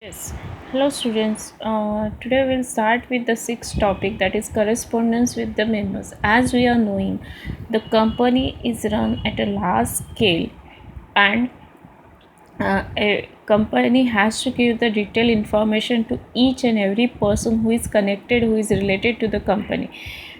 Yes. Hello students. Today we'll start with the sixth topic, that is correspondence with the members. As we are knowing, the company is run at a large scale, and a company has to give the detailed information to each and every person who is connected, who is related to the company.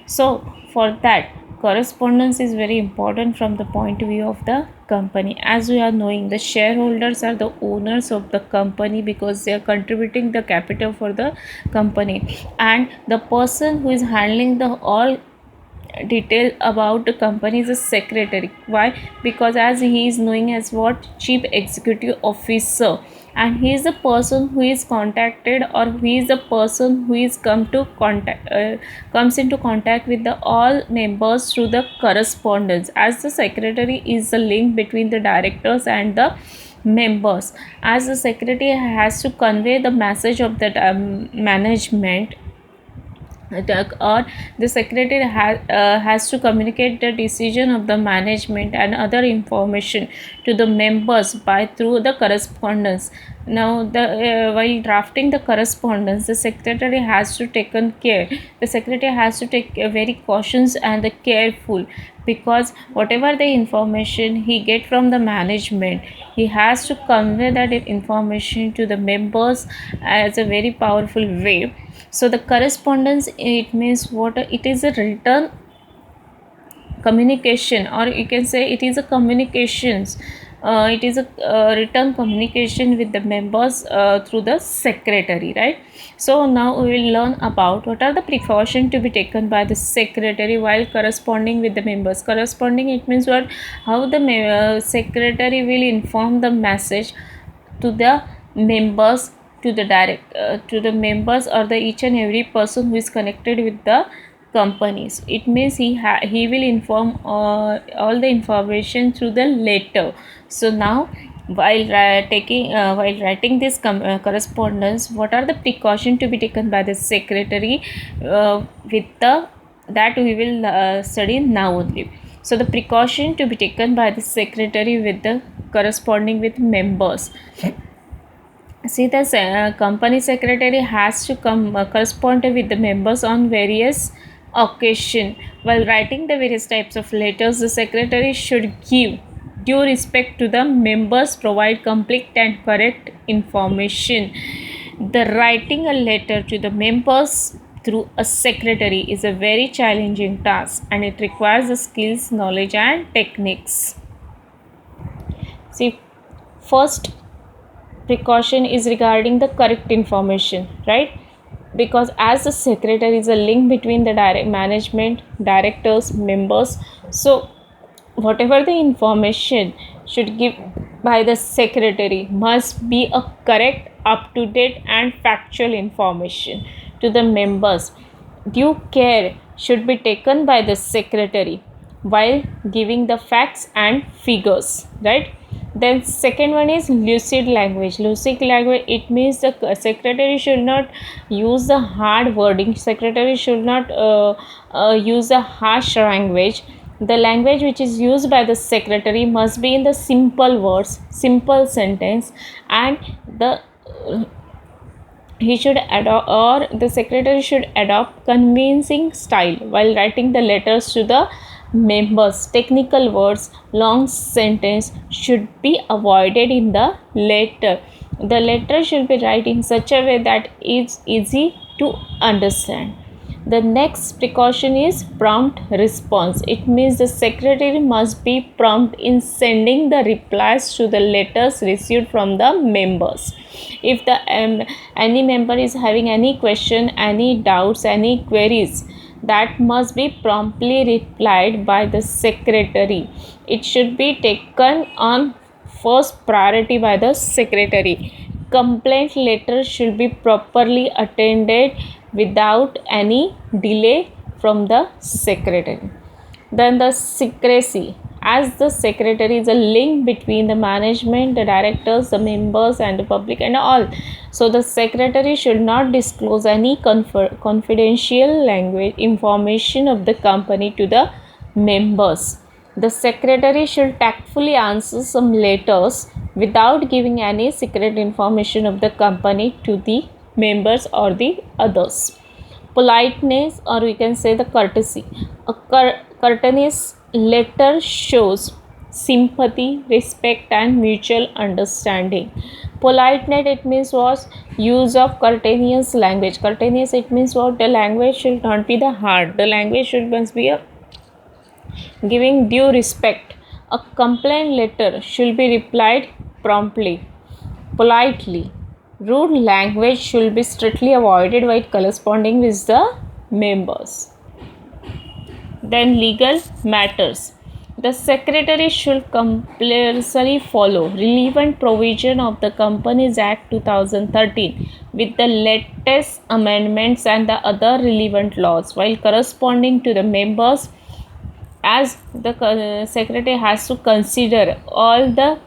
So for that, correspondence is very important from the point of view of the company. As we are knowing, the shareholders are the owners of the company because they are contributing the capital for the company, and the person who is handling the all detail about the company is a secretary. Why? Because as he is knowing as what chief executive officer, and he is the person who is contacted, or he is the person who is comes into contact with the all members through the correspondence, as the secretary is the link between the directors and the members. As the secretary has to convey the message of the management, or the secretary has to communicate the decision of the management and other information to the members by through the correspondence. Now the while drafting the correspondence, the secretary has to taken care, the secretary has to take very cautious and the careful, because whatever the information he get from the management, he has to convey that information to the members as a very powerful way. So the correspondence, it means what? It is a written communication, or you can say it is a communications. It is a written communication with the members through the secretary, right? So now we will learn about what are the precautions to be taken by the secretary while corresponding with the members. Corresponding, it means what? How the secretary will inform the message to the members, to the to the members, or the each and every person who is connected with the companies. It means he will inform all the information through the letter. So now while while writing this correspondence, what are the precautions to be taken by the secretary, with the that we will study now only. So the precaution to be taken by the secretary with the corresponding with members. See, the company secretary has to correspond with the members on various occasion. While writing the various types of letters, the secretary should give due respect to the members, provide complete and correct information. The writing a letter to the members through a secretary is a very challenging task, and it requires the skills, knowledge, and techniques. See, first precaution is regarding the correct information, right? Because as the secretary is a link between the direct management, directors, members, so whatever the information should give by the secretary must be a correct, up to date, and factual information to the members. Due care should be taken by the secretary while giving the facts and figures, right? Then second one is lucid language. Lucid language, it means the secretary should not use the hard wording, secretary should not use a harsh language. The language which is used by the secretary must be in the simple words, simple sentence, and the he should adopt, or the secretary should adopt convincing style while writing the letters to the members. Technical words, long sentence should be avoided in the letter. The letter should be written in such a way that it's easy to understand. The next precaution is prompt response. It means the secretary must be prompt in sending the replies to the letters received from the members. If the any member is having any question, any doubts, any queries, that must be promptly replied by the secretary. It should be taken on first priority by the secretary. Complaint letter should be properly attended without any delay from the secretary. Then the secrecy. As the secretary is a link between the management, the directors, the members, and the public, and all. So the secretary should not disclose any confidential language information of the company to the members. The secretary should tactfully answer some letters without giving any secret information of the company to the members or the others. Politeness, or we can say the courtesy. A courteous letter shows sympathy, respect, and mutual understanding. Politeness, it means was use of courteous language. Courteous, it means what? The language should not be the hard. The language should must be a giving due respect. A complaint letter should be replied promptly, politely. Rude language should be strictly avoided while corresponding with the members. Then legal matters. The secretary should compulsorily follow relevant provision of the Companies Act 2013 with the latest amendments and the other relevant laws while corresponding to the members, as the secretary has to consider all the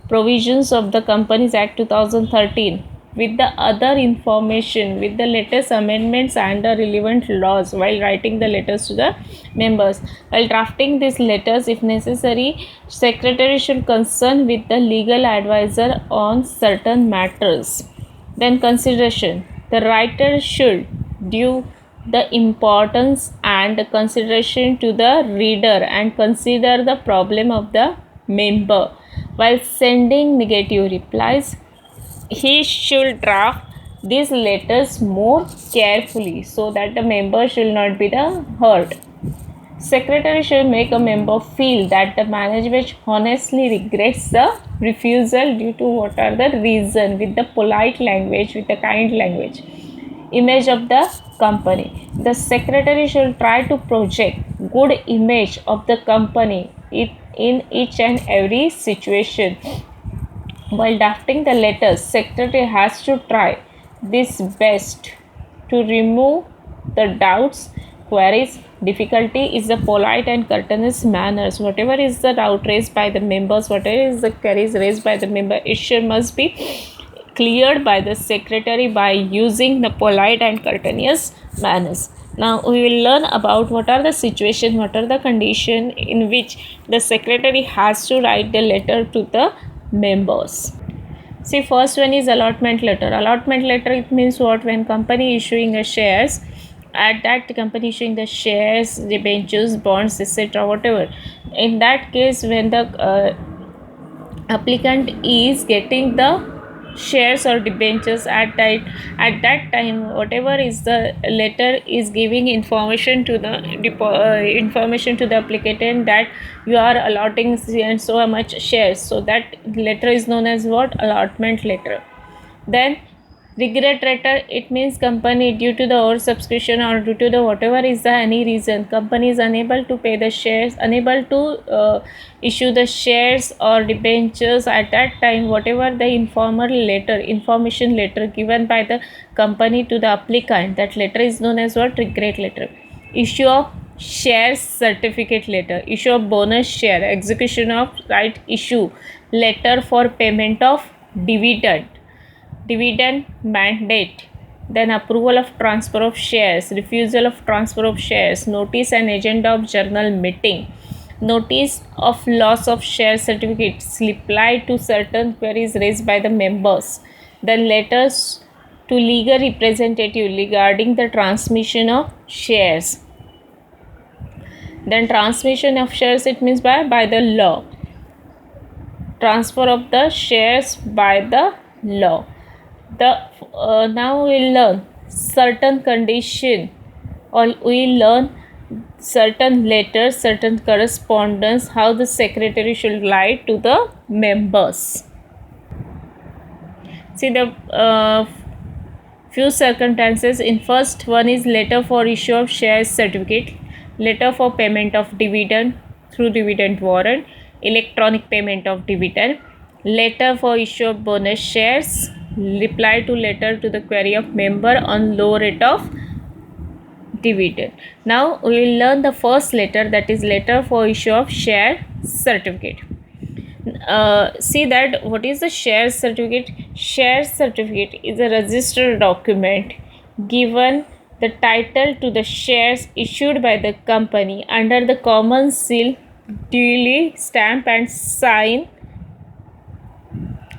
provisions of the Companies Act 2013 with the other information, with the latest amendments and the relevant laws while writing the letters to the members. While drafting these letters, if necessary, secretary should consult with the legal advisor on certain matters. Then consideration. The writer should due the importance and consideration to the reader and consider the problem of the member. While sending negative replies, he should draft these letters more carefully so that the member should not be the hurt. Secretary should make a member feel that the management honestly regrets the refusal due to what are the reason, with the polite language, with the kind language. Image of the company. The secretary should try to project good image of the company in each and every situation. While drafting the letters, secretary has to try this best to remove the doubts, queries, difficulty is the polite and courteous manners. Whatever is the doubt raised by the members, whatever is the queries raised by the member, it must be cleared by the secretary by using the polite and courteous manners. Now we will learn about what are the situation, what are the condition in which the secretary has to write the letter to the members. See, first one is allotment letter. Allotment letter, it means what? When company issuing a shares, at that company issuing the shares, debentures, bonds, etc., whatever. In that case, when the applicant is getting the shares or debentures at that time, whatever is the letter is giving information to the information to the applicant that you are allotting so much shares. So that letter is known as what? Allotment letter. Then regret letter, it means company due to the oversubscription or due to the whatever is the any reason, company is unable to pay the shares, unable to issue the shares or debentures at that time, whatever the information letter given by the company to the applicant, that letter is known as what? Regret letter. Issue of share certificate letter, issue of bonus share, execution of right issue, letter for payment of dividend mandate, then approval of transfer of shares, refusal of transfer of shares, notice and agenda of journal meeting, notice of loss of share certificates, reply to certain queries raised by the members, then letters to legal representative regarding the transmission of shares. Then transmission of shares, it means by the law, transfer of the shares by the law. Now we'll learn certain condition, or we'll learn certain letters, certain correspondence, how the secretary should write to the members. See the few circumstances. In first one is letter for issue of shares certificate, letter for payment of dividend through dividend warrant, electronic payment of dividend, letter for issue of bonus shares, reply to letter to the query of member on low rate of dividend. Now we will learn the first letter, that is letter for issue of share certificate. See that what is the share certificate? Share certificate is a registered document given the title to the shares issued by the company under the common seal duly stamp and sign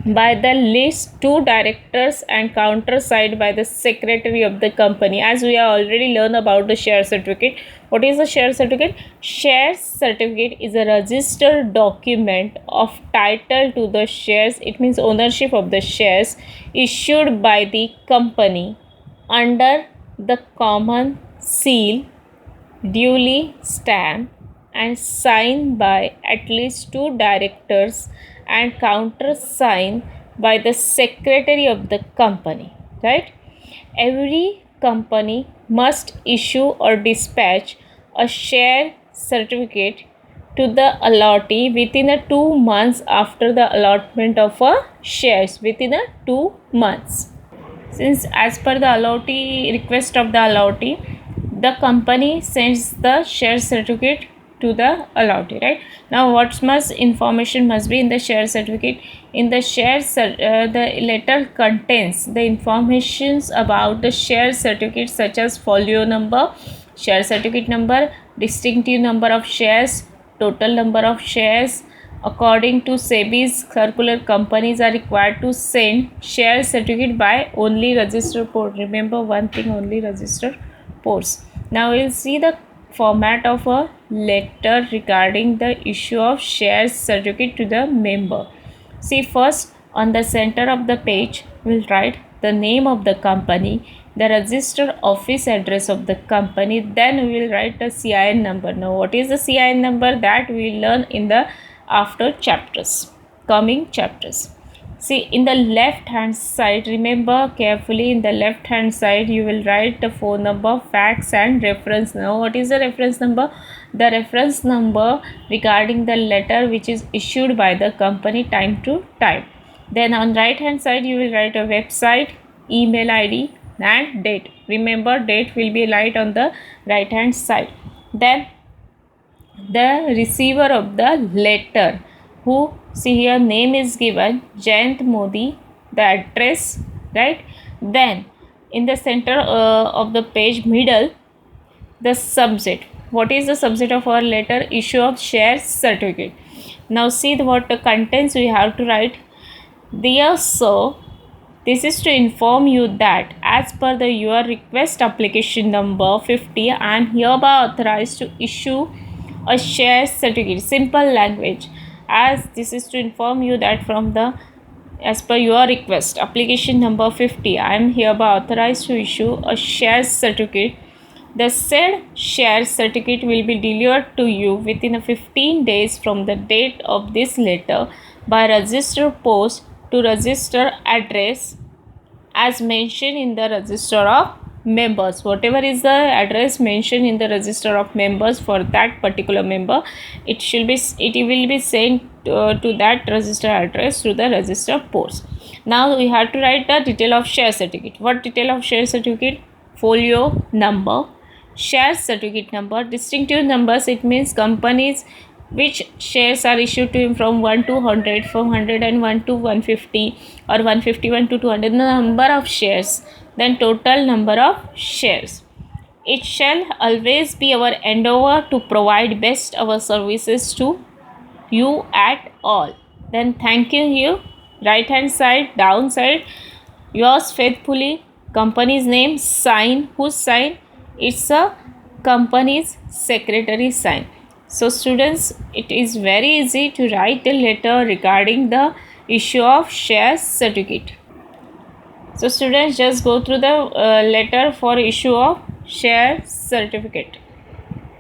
by the list two directors and countersigned by the secretary of the company. As we have already learned about the share certificate, what is the share certificate? Share certificate is a registered document of title to the shares. It means ownership of the shares issued by the company under the common seal, duly stamped and signed by at least two directors and countersigned by the secretary of the company, right? Every company must issue or dispatch a share certificate to the allottee within a 2 months after the allotment of a shares, within a 2 months. Since as per the allottee request of the allottee, the company sends the share certificate to the allottee, right? Now what must information must be in the share certificate? In the the letter contains the informations about the share certificate such as folio number, share certificate number, distinctive number of shares, total number of shares. According to SEBI's circular, companies are required to send share certificate by only registered post. Remember one thing, only registered post. Now we'll see the format of a letter regarding the issue of share certificate to the member. See, first on the center of the page we'll write the name of the company, the registered office address of the company, then we will write the CIN number. Now what is the CIN number? That we will learn in the after chapters, coming chapters. See, in the left hand side, remember carefully, in the left hand side you will write the phone number, fax and reference. Now what is the reference number? The reference number regarding the letter which is issued by the company time to time. Then on right hand side you will write a website, email ID and date. Remember, date will be right on the right hand side. Then the receiver of the letter, who, see here name is given Jayant Modi, the address, right? Then in the center of the page middle, the subject. What is the subject of our letter? Issue of share certificate. Now see what the contents we have to write. Dear sir, this is to inform you that as per the your request application number 50, I am hereby authorized to issue a share certificate. Simple language. As this is to inform you that from the as per your request application number 50, I am hereby authorized to issue a share certificate. The said share certificate will be delivered to you within 15 days from the date of this letter by registered post to register address as mentioned in the register of members. Whatever is the address mentioned in the register of members for that particular member, it will be sent to that register address through the register post. Now we have to write the detail of share certificate. What detail of share certificate? Folio number, share certificate number, distinctive numbers. It means companies which shares are issued to him from 1 to 100, from 101 to 150 or 151 to 200, the number of shares, then total number of shares. It shall always be our endeavor to provide best our services to you at all. Then thank you. Right hand side, down side, yours faithfully, company's name, sign. Whose sign? It's a company's secretary sign. So students, it is very easy to write a letter regarding the issue of share certificate. So students, just go through the letter for issue of share certificate.